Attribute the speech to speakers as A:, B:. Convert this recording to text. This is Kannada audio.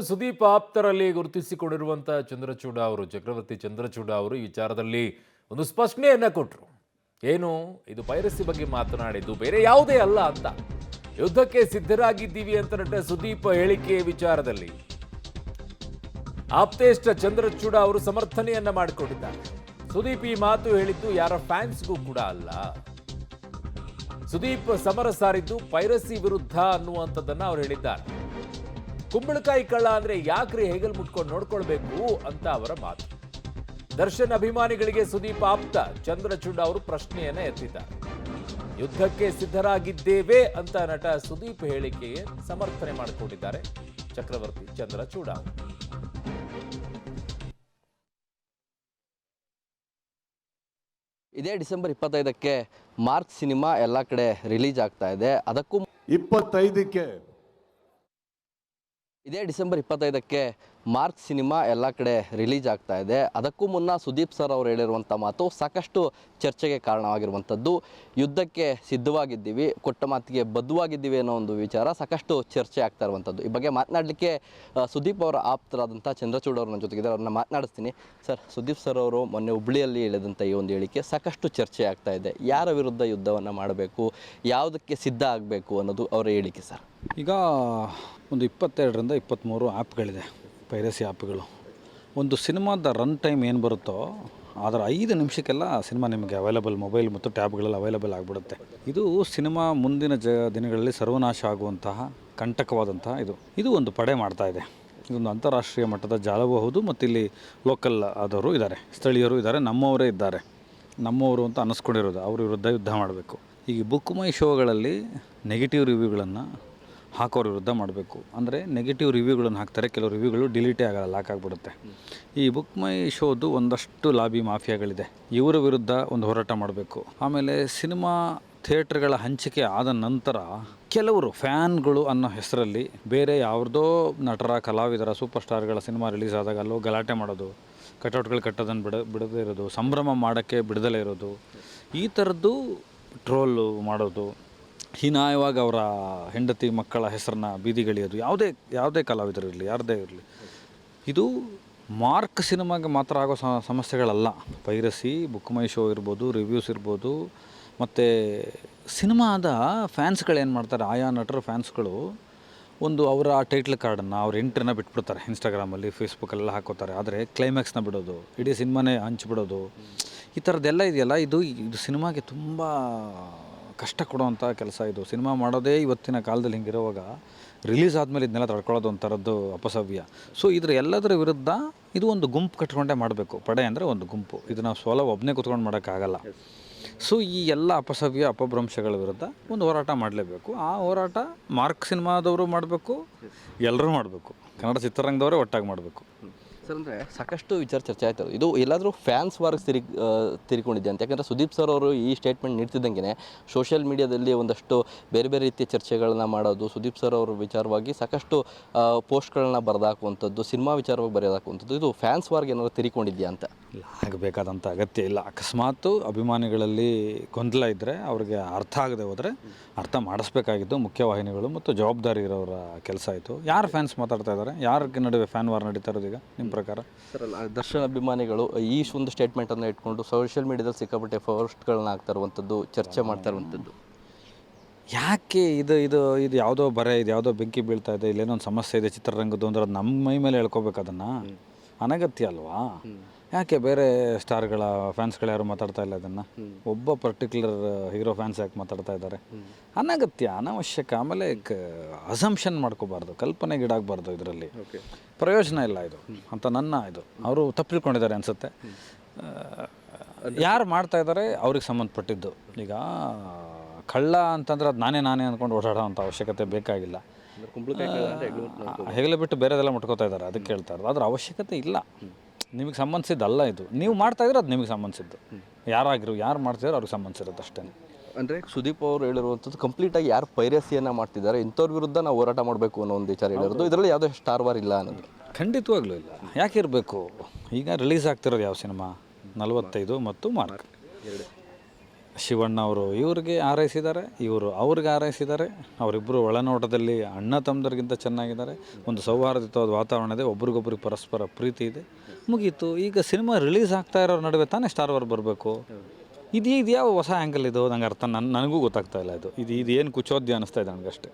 A: ಸುದೀಪ್ ಆಪ್ತರಲ್ಲಿ ಗುರುತಿಸಿಕೊಂಡಿರುವಂತಹ ಚಂದ್ರಚೂಡ ಅವರು ಚಕ್ರವರ್ತಿ ಚಂದ್ರಚೂಡ ಅವರು ಈ ವಿಚಾರದಲ್ಲಿ ಒಂದು ಸ್ಪಷ್ಟನೆಯನ್ನ ಕೊಟ್ಟರು. ಏನು ಇದು ಪೈರಸಿ ಬಗ್ಗೆ ಮಾತನಾಡಿದ್ದು ಬೇರೆ ಯಾವುದೇ ಅಲ್ಲ ಅಂತ. ಯುದ್ಧಕ್ಕೆ ಸಿದ್ಧರಾಗಿದ್ದೀವಿ ಅಂತ ನಟ ಸುದೀಪ್ ಹೇಳಿಕೆ ವಿಚಾರದಲ್ಲಿ ಆಪ್ತೇಷ್ಟ ಚಂದ್ರಚೂಡ ಅವರು ಸಮರ್ಥನೆಯನ್ನ ಮಾಡಿಕೊಂಡಿದ್ದಾರೆ. ಸುದೀಪ್ ಈ ಮಾತು ಹೇಳಿದ್ದು ಯಾರ ಫ್ಯಾನ್ಸ್ಗೂ ಕೂಡ ಅಲ್ಲ. ಸುದೀಪ್ ಸಮರ ಸಾರಿದ್ದು ಪೈರಸಿ ವಿರುದ್ಧ ಅನ್ನುವಂಥದ್ದನ್ನ ಅವರು ಹೇಳಿದ್ದಾರೆ. ಕುಂಬಳಕಾಯಿ ಕಳ್ಳ ಅಂದ್ರೆ ಯಾಕ್ರಿ ಹೇಗಲ್ ಮುಟ್ಕೊಂಡು ನೋಡ್ಕೊಳ್ಬೇಕು ಅಂತ ಅವರ ಮಾತು. ದರ್ಶನ್ ಅಭಿಮಾನಿಗಳಿಗೆ ಸುದೀಪ್ ಆಪ್ತ ಚಂದ್ರಚೂಡ ಅವರು ಪ್ರಶ್ನೆಯನ್ನ ಎತ್ತಿದ್ದಾರೆ. ಯುದ್ಧಕ್ಕೆ ಸಿದ್ಧರಾಗಿದ್ದೇವೆ ಅಂತ ನಟ ಸುದೀಪ್ ಹೇಳಿಕೆಗೆ ಸಮರ್ಥನೆ ಮಾಡಿಕೊಂಡಿದ್ದಾರೆ ಚಕ್ರವರ್ತಿ ಚಂದ್ರಚೂಡ.
B: ಇದೇ ಡಿಸೆಂಬರ್ 25ಕ್ಕೆ ಮಾರ್ಕ್ ಸಿನಿಮಾ ಎಲ್ಲ ಕಡೆ ರಿಲೀಸ್ ಆಗ್ತಾ ಇದೆ. ಅದಕ್ಕೂ
C: 25ಕ್ಕೆ
B: ಇದೇ ಡಿಸೆಂಬರ್ 25ಕ್ಕೆ ಮಾರ್ಕ್ ಸಿನಿಮಾ ಎಲ್ಲ ಕಡೆ ರಿಲೀಸ್ ಆಗ್ತಾ ಇದೆ. ಅದಕ್ಕೂ ಮುನ್ನ ಸುದೀಪ್ ಸರ್ ಅವರು ಹೇಳಿರುವಂಥ ಮಾತು ಸಾಕಷ್ಟು ಚರ್ಚೆಗೆ ಕಾರಣವಾಗಿರುವಂಥದ್ದು. ಯುದ್ಧಕ್ಕೆ ಸಿದ್ಧವಾಗಿದ್ದೀವಿ, ಕೊಟ್ಟ ಮಾತಿಗೆ ಬದ್ಧವಾಗಿದ್ದೀವಿ ಅನ್ನೋ ಒಂದು ವಿಚಾರ ಸಾಕಷ್ಟು ಚರ್ಚೆ ಆಗ್ತಾ ಇರುವಂಥದ್ದು. ಈ ಬಗ್ಗೆ ಮಾತನಾಡಲಿಕ್ಕೆ ಸುದೀಪ್ ಅವರ ಆಪ್ತರಾದಂಥ ಚಂದ್ರಚೂಡ ಅವರು ನನ್ನ ಜೊತೆಗಿದ್ದಾರೆ. ಅವ್ರನ್ನ ಮಾತನಾಡಿಸ್ತೀನಿ. ಸರ್, ಸುದೀಪ್ ಸರ್ ಅವರು ಮೊನ್ನೆ ಹುಬ್ಬಳ್ಳಿಯಲ್ಲಿ ಹೇಳಿದಂಥ ಈ ಒಂದು ಹೇಳಿಕೆ ಸಾಕಷ್ಟು ಚರ್ಚೆ ಆಗ್ತಾ ಇದೆ. ಯಾರ ವಿರುದ್ಧ ಯುದ್ಧವನ್ನು ಮಾಡಬೇಕು, ಯಾವುದಕ್ಕೆ ಸಿದ್ಧ ಆಗಬೇಕು ಅನ್ನೋದು ಅವರ ಹೇಳಿಕೆ ಸರ್.
D: ಈಗ ಒಂದು 22ರಿಂದ 23 ಆ್ಯಪ್ಗಳಿದೆ, ಪೈರಸಿ ಆ್ಯಪ್ಗಳು. ಒಂದು ಸಿನಿಮಾದ ರನ್ ಟೈಮ್ ಏನು ಬರುತ್ತೋ ಅದರ 5 ನಿಮಿಷಕ್ಕೆಲ್ಲ ಸಿನಿಮಾ ನಿಮಗೆ ಅವೈಲೇಬಲ್ ಮೊಬೈಲ್ ಮತ್ತು ಟ್ಯಾಬ್ಗಳಲ್ಲಿ ಅವೈಲೇಬಲ್ ಆಗಿಬಿಡುತ್ತೆ. ಇದು ಸಿನಿಮಾ ಮುಂದಿನ ದಿನಗಳಲ್ಲಿ ಸರ್ವನಾಶ ಆಗುವಂತಹ ಕಂಟಕವಾದಂತಹ ಇದು ಒಂದು ಪಡೆ ಮಾಡ್ತಾ ಇದೆ. ಇದೊಂದು ಅಂತಾರಾಷ್ಟ್ರೀಯ ಮಟ್ಟದ ಜಾಲವೂ ಹೌದು, ಮತ್ತು ಇಲ್ಲಿ ಲೋಕಲ್ ಆದವರು ಇದ್ದಾರೆ, ಸ್ಥಳೀಯರು ಇದ್ದಾರೆ, ನಮ್ಮವರೇ ಇದ್ದಾರೆ. ನಮ್ಮವರು ಅಂತ ಅನ್ನಿಸ್ಕೊಂಡಿರೋದು ಅವ್ರ ವಿರುದ್ಧ ಯುದ್ಧ ಮಾಡಬೇಕು. ಈಗ ಬುಕ್ ಮೈ ಶೋಗಳಲ್ಲಿ ನೆಗೆಟಿವ್ ರಿವ್ಯೂಗಳನ್ನು ಹಾಕೋರ ವಿರುದ್ಧ ಮಾಡಬೇಕು. ಅಂದರೆ ನೆಗೆಟಿವ್ ರಿವ್ಯೂಗಳನ್ನು ಹಾಕ್ತಾರೆ, ಕೆಲವು ರಿವ್ಯೂಗಳು ಡಿಲೀಟೇ ಆಗಲ್ಲ, ಲಾಕ್ ಆಗಿಬಿಡುತ್ತೆ. ಈ ಬುಕ್ ಮೈ ಶೋದು ಒಂದಷ್ಟು ಲಾಬಿ ಮಾಫಿಯಾಗಳಿದೆ, ಇವರ ವಿರುದ್ಧ ಒಂದು ಹೋರಾಟ ಮಾಡಬೇಕು. ಆಮೇಲೆ ಸಿನಿಮಾ ಥಿಯೇಟ್ರ್ಗಳ ಹಂಚಿಕೆ ಆದ ನಂತರ ಕೆಲವರು ಫ್ಯಾನ್ಗಳು ಅನ್ನೋ ಹೆಸರಲ್ಲಿ ಬೇರೆ ಯಾವುದೋ ನಟರ, ಕಲಾವಿದರ, ಸೂಪರ್ ಸ್ಟಾರ್ಗಳ ಸಿನಿಮಾ ರಿಲೀಸ್ ಆದಾಗ ಅಲ್ಲೋ ಗಲಾಟೆ ಮಾಡೋದು, ಕಟೌಟ್ಗಳು ಕಟ್ಟೋದನ್ನು ಬಿಡದೇ ಇರೋದು, ಸಂಭ್ರಮ ಮಾಡೋಕ್ಕೆ ಬಿಡದಲೇ ಇರೋದು, ಈ ಥರದ್ದು ಟ್ರೋಲು ಮಾಡೋದು, ಹೀನಾಯವಾಗಿ ಅವರ ಹೆಂಡತಿ ಮಕ್ಕಳ ಹೆಸರನ್ನ ಬೀದಿಗಿಳಿಯೋದು, ಯಾವುದೇ ಕಲಾವಿದರು ಇರಲಿ, ಯಾರದೇ ಇರಲಿ, ಇದು ಮಾರ್ಕ್ ಸಿನಿಮಾಗೆ ಮಾತ್ರ ಆಗೋ ಸಮಸ್ಯೆಗಳಲ್ಲ. ಪೈರಸಿ, ಬುಕ್ ಮೈ ಶೋ ಇರ್ಬೋದು, ರಿವ್ಯೂಸ್ ಇರ್ಬೋದು, ಮತ್ತು ಸಿನಿಮಾದ ಫ್ಯಾನ್ಸ್ಗಳೇನು ಮಾಡ್ತಾರೆ, ಆಯಾ ನಟರ ಫ್ಯಾನ್ಸ್ಗಳು ಒಂದು ಅವರ ಟೈಟ್ಲ್ ಕಾರ್ಡನ್ನು, ಅವ್ರ ಎಂಟ್ರಿನ ಬಿಟ್ಬಿಡ್ತಾರೆ, ಇನ್ಸ್ಟಾಗ್ರಾಮಲ್ಲಿ ಫೇಸ್ಬುಕ್ಕಲ್ಲೆಲ್ಲ ಹಾಕೋತಾರೆ. ಆದರೆ ಕ್ಲೈಮ್ಯಾಕ್ಸ್ನ ಬಿಡೋದು, ಇಡೀ ಸಿನಿಮಾನೇ ಹಂಚಿಬಿಡೋದು, ಈ ಥರದ್ದೆಲ್ಲ ಇದೆಯಲ್ಲ, ಇದು ಸಿನಿಮಾಗೆ ತುಂಬ ಕಷ್ಟ ಕೊಡುವಂಥ ಕೆಲಸ. ಇದು ಸಿನಿಮಾ ಮಾಡೋದೇ ಇವತ್ತಿನ ಕಾಲದಲ್ಲಿ ಹಿಂಗಿರುವಾಗ ರಿಲೀಸ್ ಆದಮೇಲೆ ಇದನ್ನೆಲ್ಲ ತಡ್ಕೊಳ್ಳೋದು ಒಂಥರದ್ದು ಅಪಸವ್ಯ. ಸೊ ಎಲ್ಲದರ ವಿರುದ್ಧ ಇದು ಒಂದು ಗುಂಪು ಕಟ್ಕೊಂಡೇ ಮಾಡಬೇಕು. ಪಡೆ ಅಂದರೆ ಒಂದು ಗುಂಪು, ಇದು ನಾವು ಸೋಲ ಒಬ್ಬನೇ ಕೂತ್ಕೊಂಡು ಮಾಡೋಕ್ಕಾಗಲ್ಲ. ಸೊ ಈ ಎಲ್ಲ ಅಪಸವ್ಯ, ಅಪಭ್ರಂಶಗಳ ವಿರುದ್ಧ ಒಂದು ಹೋರಾಟ ಮಾಡಲೇಬೇಕು. ಆ ಹೋರಾಟ ಮಾರ್ಕ್ ಸಿನಿಮಾದವರು ಮಾಡಬೇಕು, ಎಲ್ಲರೂ ಮಾಡಬೇಕು, ಕನ್ನಡ ಚಿತ್ರರಂಗದವರೇ ಒಟ್ಟಾಗಿ ಮಾಡಬೇಕು.
B: ಸರ್, ಅಂದರೆ ಸಾಕಷ್ಟು ವಿಚಾರ ಚರ್ಚೆ ಆಯ್ತು. ಇದು ಎಲ್ಲಾದರೂ ಫ್ಯಾನ್ಸ್ ವಾರ್ಗೆ ತಿರ್ಕೊಂಡಿದೆ ಅಂತ. ಯಾಕಂದರೆ ಸುದೀಪ್ ಸರ್ ಅವರು ಈ ಸ್ಟೇಟ್ಮೆಂಟ್ ನೀಡ್ತಿದ್ದಂಗೆ ಸೋಷಿಯಲ್ ಮೀಡಿಯಾದಲ್ಲಿ ಒಂದಷ್ಟು ಬೇರೆ ಬೇರೆ ರೀತಿಯ ಚರ್ಚೆಗಳನ್ನ ಮಾಡೋದು, ಸುದೀಪ್ ಸರ್ ಅವರ ವಿಚಾರವಾಗಿ ಸಾಕಷ್ಟು ಪೋಸ್ಟ್ಗಳನ್ನ ಬರೆದಾಕುವಂಥದ್ದು, ಸಿನಿಮಾ ವಿಚಾರವಾಗಿ ಬರೆಯೋದಾಕುವಂಥದ್ದು, ಇದು ಫ್ಯಾನ್ಸ್ ವಾರ್ಗೆ ಏನಾದರೂ ತಿರ್ಕೊಂಡಿದೆಯಾ ಅಂತ?
D: ಆಗಬೇಕಾದಂಥ ಅಗತ್ಯ ಇಲ್ಲ. ಅಕಸ್ಮಾತ್ ಅಭಿಮಾನಿಗಳಲ್ಲಿ ಗೊಂದಲ ಇದ್ದರೆ ಅವ್ರಿಗೆ ಅರ್ಥ ಆಗದೆ ಹೋದರೆ ಅರ್ಥ ಮಾಡಿಸ್ಬೇಕಾಗಿದ್ದು ಮುಖ್ಯವಾಹಿನಿಗಳು ಮತ್ತು ಜವಾಬ್ದಾರಿ ಇರೋರ ಕೆಲಸ ಆಯಿತು. ಯಾರು ಫ್ಯಾನ್ಸ್ ಮಾತಾಡ್ತಾ ಇದ್ದಾರೆ, ಯಾರ ನಡುವೆ ಫ್ಯಾನ್ ವಾರ್ ನಡೀತಾ ಇರೋದು ಈಗ ನಿಮ್ಮ ಪ್ರಕಾರ?
B: ಸರ್, ದರ್ಶನ್ ಅಭಿಮಾನಿಗಳು ಈ ಒಂದು ಸ್ಟೇಟ್ಮೆಂಟನ್ನು ಇಟ್ಕೊಂಡು ಸೋಷಿಯಲ್ ಮೀಡಿಯಾದಲ್ಲಿ ಸಿಕ್ಕಾಪಟ್ಟೆ ಪೋಸ್ಟ್ಗಳನ್ನ ಆಗ್ತಾ ಇರುವಂಥದ್ದು, ಚರ್ಚೆ ಮಾಡ್ತಾ ಇರುವಂಥದ್ದು.
D: ಯಾಕೆ ಇದು ಯಾವುದೋ ಬರೆ, ಇದು ಯಾವುದೋ ಬೆಂಕಿ ಬೀಳ್ತಾ ಇದೆ, ಇಲ್ಲೇನೊಂದು ಸಮಸ್ಯೆ ಇದೆ ಚಿತ್ರರಂಗದ್ದು ಅಂದ್ರೆ ಅದು ನಮ್ಮ ಮೈ ಮೇಲೆ ಹೇಳ್ಕೋಬೇಕು, ಅದನ್ನು ಅನಗತ್ಯ ಅಲ್ವಾ? ಯಾಕೆ ಬೇರೆ ಸ್ಟಾರ್ಗಳ ಫ್ಯಾನ್ಸ್ಗಳು ಯಾರು ಮಾತಾಡ್ತಾ ಇಲ್ಲ ಇದನ್ನು? ಒಬ್ಬ ಪರ್ಟಿಕ್ಯುಲರ್ ಹೀರೋ ಫ್ಯಾನ್ಸ್ ಯಾಕೆ ಮಾತಾಡ್ತಾ ಇದ್ದಾರೆ? ಅನಗತ್ಯ, ಅನಾವಶ್ಯಕ. ಆಮೇಲೆ ಅಸಂಪ್ಷನ್ ಮಾಡ್ಕೋಬಾರ್ದು, ಕಲ್ಪನೆಗೀಡಾಗಬಾರ್ದು. ಇದರಲ್ಲಿ ಪ್ರಯೋಜನ ಇಲ್ಲ ಇದು ಅಂತ ಇದು ಅವರು ತಪ್ಪು ತಿಳ್ಕೊಂಡಿದ್ದಾರೆ ಅನಿಸುತ್ತೆ. ಯಾರು ಮಾಡ್ತಾ ಇದ್ದಾರೆ ಅವ್ರಿಗೆ ಸಂಬಂಧಪಟ್ಟಿದ್ದು. ಈಗ ಕಳ್ಳ ಅಂತಂದ್ರೆ ಅದು ನಾನೇ ಅಂದ್ಕೊಂಡು ಓಡಾಡೋ ಅಂಥ ಅವಶ್ಯಕತೆ ಬೇಕಾಗಿಲ್ಲ. ಹೆಗಲೆ ಬಿಟ್ಟು ಬೇರೆದೆಲ್ಲ ಮುಟ್ಕೋತಾ ಇದ್ದಾರೆ, ಅದಕ್ಕೆ ಹೇಳ್ತಾ ಇರೋದು. ಅದ್ರ ಅವಶ್ಯಕತೆ ಇಲ್ಲ, ನಿಮಗೆ ಸಂಬಂಧಿಸಿದ್ದಲ್ಲ ಇದು. ನೀವು ಮಾಡ್ತಾಯಿದ್ರೆ ಅದು ನಿಮಗೆ ಸಂಬಂಧಿಸಿದ್ದು. ಯಾರು ಮಾಡ್ತಿದ್ರು ಅವ್ರಿಗೆ ಸಂಬಂಧಿಸಿರೋದು ಅಷ್ಟೇ.
B: ಅಂದರೆ ಸುದೀಪ್ ಅವರು ಹೇಳಿರುವಂಥದ್ದು ಕಂಪ್ಲೀಟಾಗಿ ಯಾರು ಪೈರಸಿಯನ್ನು ಮಾಡ್ತಿದ್ದಾರೆ ಇಂಥವ್ರ ವಿರುದ್ಧ ನಾವು ಹೋರಾಟ ಮಾಡಬೇಕು ಅನ್ನೋ ಒಂದು ವಿಚಾರ ಹೇಳಿರೋದು. ಇದರಲ್ಲಿ ಯಾವುದೋ ಸ್ಟಾರ್ ವಾರ್ ಇಲ್ಲ ಅನ್ನೋದು
D: ಖಂಡಿತವಾಗ್ಲೂ ಇಲ್ಲ. ಯಾಕೆ ಇರಬೇಕು? ಈಗ ರಿಲೀಸ್ ಆಗ್ತಿರೋದು ಯಾವ ಸಿನಿಮಾ? 45 ಮತ್ತು ಮಾರ್ಕ್ ಶಿವಣ್ಣ ಅವರು ಇವ್ರಿಗೆ ಹಾರೈಸಿದ್ದಾರೆ, ಇವರು ಅವ್ರಿಗೆ ಹಾರೈಸಿದ್ದಾರೆ. ಅವರಿಬ್ಬರು ಒಳನೋಟದಲ್ಲಿ ಅಣ್ಣ ತಮ್ಮದರಿಗಿಂತ ಚೆನ್ನಾಗಿದ್ದಾರೆ. ಒಂದು ಸೌಹಾರ್ದಯುತವಾದ ವಾತಾವರಣ ಇದೆ, ಒಬ್ರಿಗೊಬ್ರಿಗೆ ಪರಸ್ಪರ ಪ್ರೀತಿ ಇದೆ, ಮುಗೀತು. ಈಗ ಸಿನಿಮಾ ರಿಲೀಸ್ ಆಗ್ತಾ ಇರೋರ ನಡುವೆ ತಾನೇ ಸ್ಟಾರ್ ವಾರ್ ಬರಬೇಕು. ಇದು ಯಾವ ಹೊಸ ಆ್ಯಂಗಲ್ ಇದು ನಂಗೆ ಅರ್ಥ ನನಗೂ ಗೊತ್ತಾಗ್ತಾ ಇಲ್ಲ. ಇದು ಏನು ಕುಚೋದ್ಯ ಅನ್ನಿಸ್ತಾ ಇದೆ ನನಗಷ್ಟೇ.